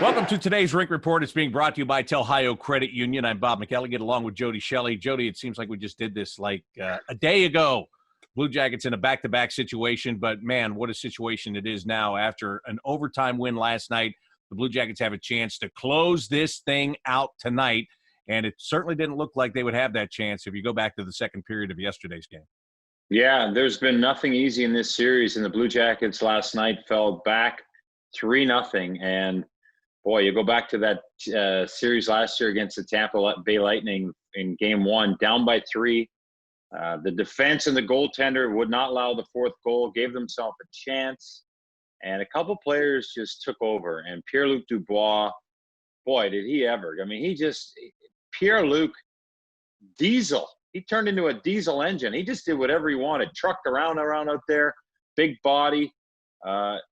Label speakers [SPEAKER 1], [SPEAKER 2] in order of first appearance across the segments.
[SPEAKER 1] Welcome to today's Rink Report. It's being brought to you by Telhio Credit Union. I'm Bob McElligott along with Jody Shelley. Jody, it seems like we just did this like a day ago. Blue Jackets in a back-to-back situation, but man, what a situation it is now after an overtime win last night. The Blue Jackets have a chance to close this thing out tonight, and it certainly didn't look like they would have that chance if you go back to the second period of yesterday's game.
[SPEAKER 2] Yeah, there's been nothing easy in this series, and the Blue Jackets last night fell back 3-0, and boy, you go back to that series last year against the Tampa Bay Lightning in Game 1, down by 3. The defense and the goaltender would not allow the fourth goal, gave themselves a chance, and a couple players just took over. And Pierre-Luc Dubois, boy, did he ever. I mean, Pierre-Luc, diesel. He turned into a diesel engine. He just did whatever he wanted, trucked around out there, big body.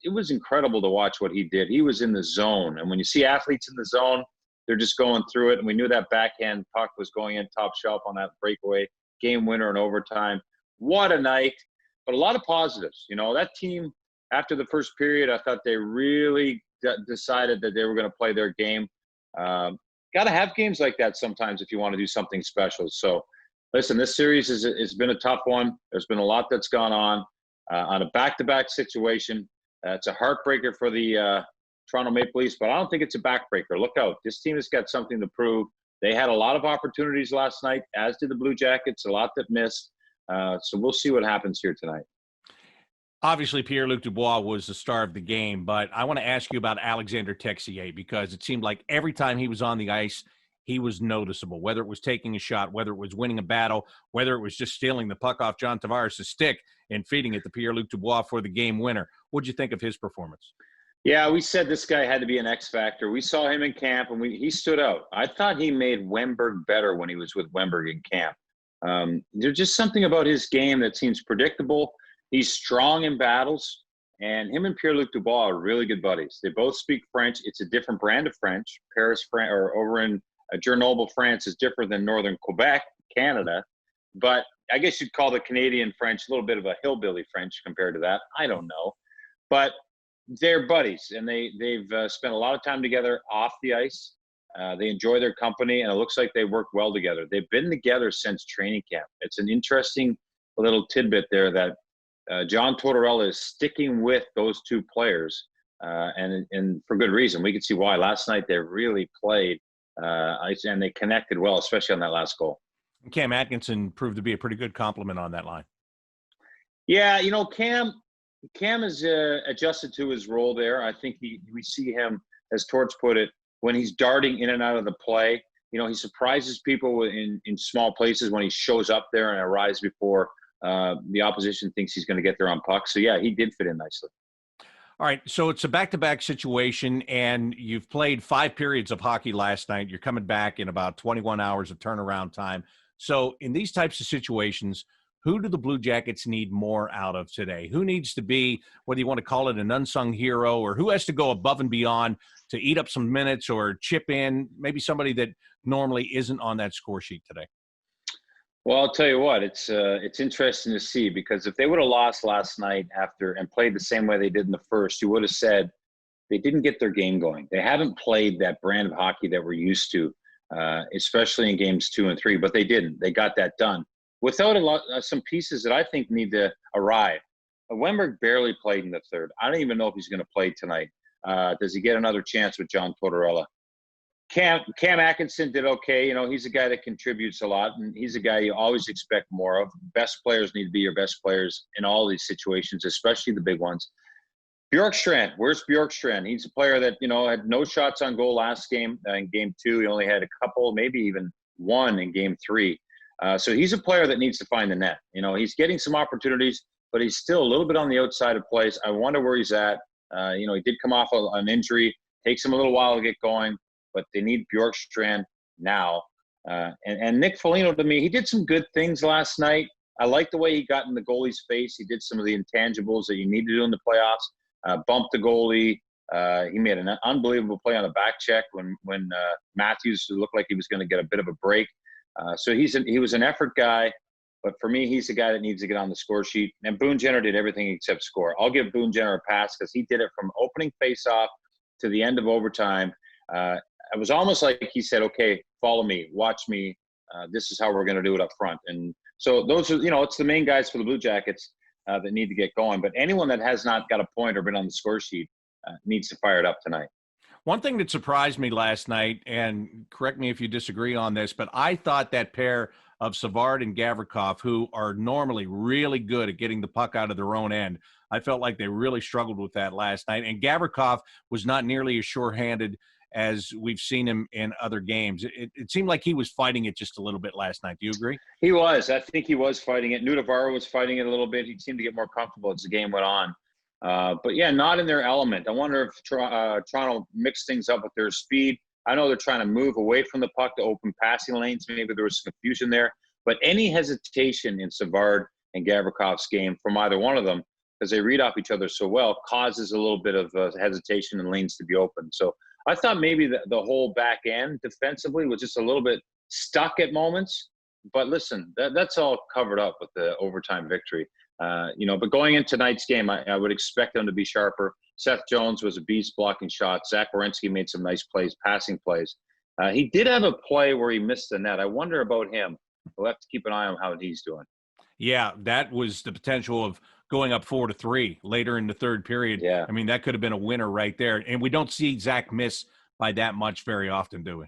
[SPEAKER 2] It was incredible to watch what he did. He was in the zone. And when you see athletes in the zone, they're just going through it. And we knew that backhand puck was going in top shelf on that breakaway, game winner in overtime. What a night. But a lot of positives. You know, that team, after the first period, I thought they really decided that they were going to play their game. Got to have games like that sometimes if you want to do something special. So, listen, this series has been a tough one. There's been a lot that's gone on a back-to-back situation. It's a heartbreaker for the Toronto Maple Leafs, but I don't think it's a backbreaker. Look out. This team has got something to prove. They had a lot of opportunities last night, as did the Blue Jackets, a lot that missed. So we'll see what happens here tonight.
[SPEAKER 1] Obviously, Pierre-Luc Dubois was the star of the game, but I want to ask you about Alexander Texier because it seemed like every time he was on the ice, he was noticeable, whether it was taking a shot, whether it was winning a battle, whether it was just stealing the puck off John Tavares' stick and feeding it to Pierre-Luc Dubois for the game winner. What'd you think of his performance?
[SPEAKER 2] Yeah, we said this guy had to be an X factor. We saw him in camp, and he stood out. I thought he made Wemberg better when he was with Wemberg in camp. There's just something about his game that seems predictable. He's strong in battles, and him and Pierre-Luc Dubois are really good buddies. They both speak French. It's a different brand of French. Over in Grenoble, France is different than northern Quebec, Canada. But I guess you'd call the Canadian French a little bit of a hillbilly French compared to that. I don't know. But they're buddies, and they've spent a lot of time together off the ice. They enjoy their company, and it looks like they work well together. They've been together since training camp. It's an interesting little tidbit there that John Tortorella is sticking with those two players, and for good reason. We could see why. Last night they really played, and they connected well, especially on that last goal.
[SPEAKER 1] Cam Atkinson proved to be a pretty good compliment on that line.
[SPEAKER 2] Yeah, you know, Cam has adjusted to his role there. I think we see him, as Torts put it, when he's darting in and out of the play. You know, he surprises people in small places when he shows up there and arrives before the opposition thinks he's going to get there on puck. So, yeah, he did fit in nicely.
[SPEAKER 1] All right, so it's a back-to-back situation, and you've played 5 periods of hockey last night. You're coming back in about 21 hours of turnaround time. So in these types of situations, who do the Blue Jackets need more out of today? Who needs to be, whether you want to call it an unsung hero, or who has to go above and beyond to eat up some minutes or chip in, maybe somebody that normally isn't on that score sheet today?
[SPEAKER 2] Well, I'll tell you what, it's interesting to see, because if they would have lost last night and played the same way they did in the first, you would have said they didn't get their game going. They haven't played that brand of hockey that we're used to, especially in games 2 and 3, but they didn't. They got that done without some pieces that I think need to arrive. Wemberg barely played in the third. I don't even know if he's going to play tonight. Does he get another chance with John Tortorella? Cam Atkinson did okay. You know, he's a guy that contributes a lot, and he's a guy you always expect more of. Best players need to be your best players in all these situations, especially the big ones. Bjorkstrand, where's Bjorkstrand? He's a player that, you know, had no shots on goal last game. In game 2, he only had a couple, maybe even one in game 3. So he's a player that needs to find the net. You know, he's getting some opportunities, but he's still a little bit on the outside of place. I wonder where he's at. You know, he did come off an injury. Takes him a little while to get going, but they need Bjorkstrand now. And Nick Foligno, to me, he did some good things last night. I like the way he got in the goalie's face. He did some of the intangibles that you need to do in the playoffs. Bumped the goalie. He made an unbelievable play on the back check when Matthews looked like he was going to get a bit of a break. So he was an effort guy, but for me, he's the guy that needs to get on the score sheet. And Boone Jenner did everything except score. I'll give Boone Jenner a pass because he did it from opening face-off to the end of overtime. It was almost like he said, okay, follow me, watch me. This is how we're going to do it up front. And so those are, it's the main guys for the Blue Jackets that need to get going. But anyone that has not got a point or been on the score sheet needs to fire it up tonight.
[SPEAKER 1] One thing that surprised me last night, and correct me if you disagree on this, but I thought that pair of Savard and Gavrikov, who are normally really good at getting the puck out of their own end, I felt like they really struggled with that last night. And Gavrikov was not nearly as sure-handed as we've seen him in other games. It seemed like he was fighting it just a little bit last night. Do you agree?
[SPEAKER 2] He was. I think he was fighting it. Nudavara was fighting it a little bit. He seemed to get more comfortable as the game went on. But, yeah, not in their element. I wonder if Toronto mixed things up with their speed. I know they're trying to move away from the puck to open passing lanes. Maybe there was some confusion there. But any hesitation in Savard and Gavrikov's game from either one of them, because they read off each other so well, causes a little bit of hesitation and lanes to be open. So I thought maybe the whole back end defensively was just a little bit stuck at moments. But listen, that's all covered up with the overtime victory. But going into tonight's game, I would expect them to be sharper. Seth Jones was a beast blocking shots. Zach Werenski made some nice plays, passing plays. He did have a play where he missed the net. I wonder about him. We'll have to keep an eye on how he's doing.
[SPEAKER 1] Yeah, that was the potential of going up 4-3 later in the third period.
[SPEAKER 2] Yeah.
[SPEAKER 1] I mean, that could have been a winner right there. And we don't see Zach miss by that much very often, do we?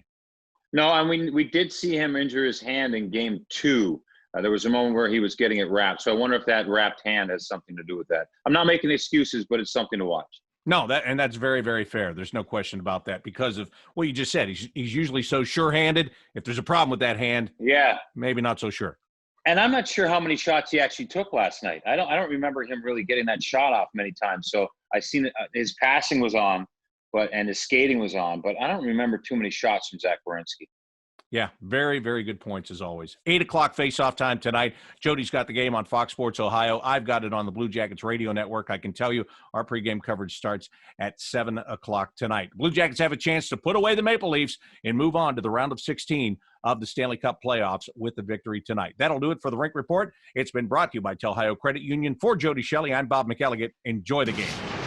[SPEAKER 2] No, and we did see him injure his hand in game 2. There was a moment where he was getting it wrapped. So I wonder if that wrapped hand has something to do with that. I'm not making excuses, but it's something to watch.
[SPEAKER 1] No, that's very, very fair. There's no question about that because of what you just said. He's usually so sure-handed. If there's a problem with that hand,
[SPEAKER 2] yeah,
[SPEAKER 1] maybe not so sure.
[SPEAKER 2] And I'm not sure how many shots he actually took last night. I don't remember him really getting that shot off many times. So I seen it, his passing was on, and his skating was on, but I don't remember too many shots from Zach Werenski.
[SPEAKER 1] Yeah, very, very good points as always. 8 o'clock face-off time tonight. Jody's got the game on Fox Sports Ohio. I've got it on the Blue Jackets radio network. I can tell you our pregame coverage starts at 7 o'clock tonight. Blue Jackets have a chance to put away the Maple Leafs and move on to the round of 16 of the Stanley Cup playoffs with the victory tonight. That'll do it for the Rink Report. It's been brought to you by Telhio Credit Union. For Jody Shelley, I'm Bob McElligott. Enjoy the game.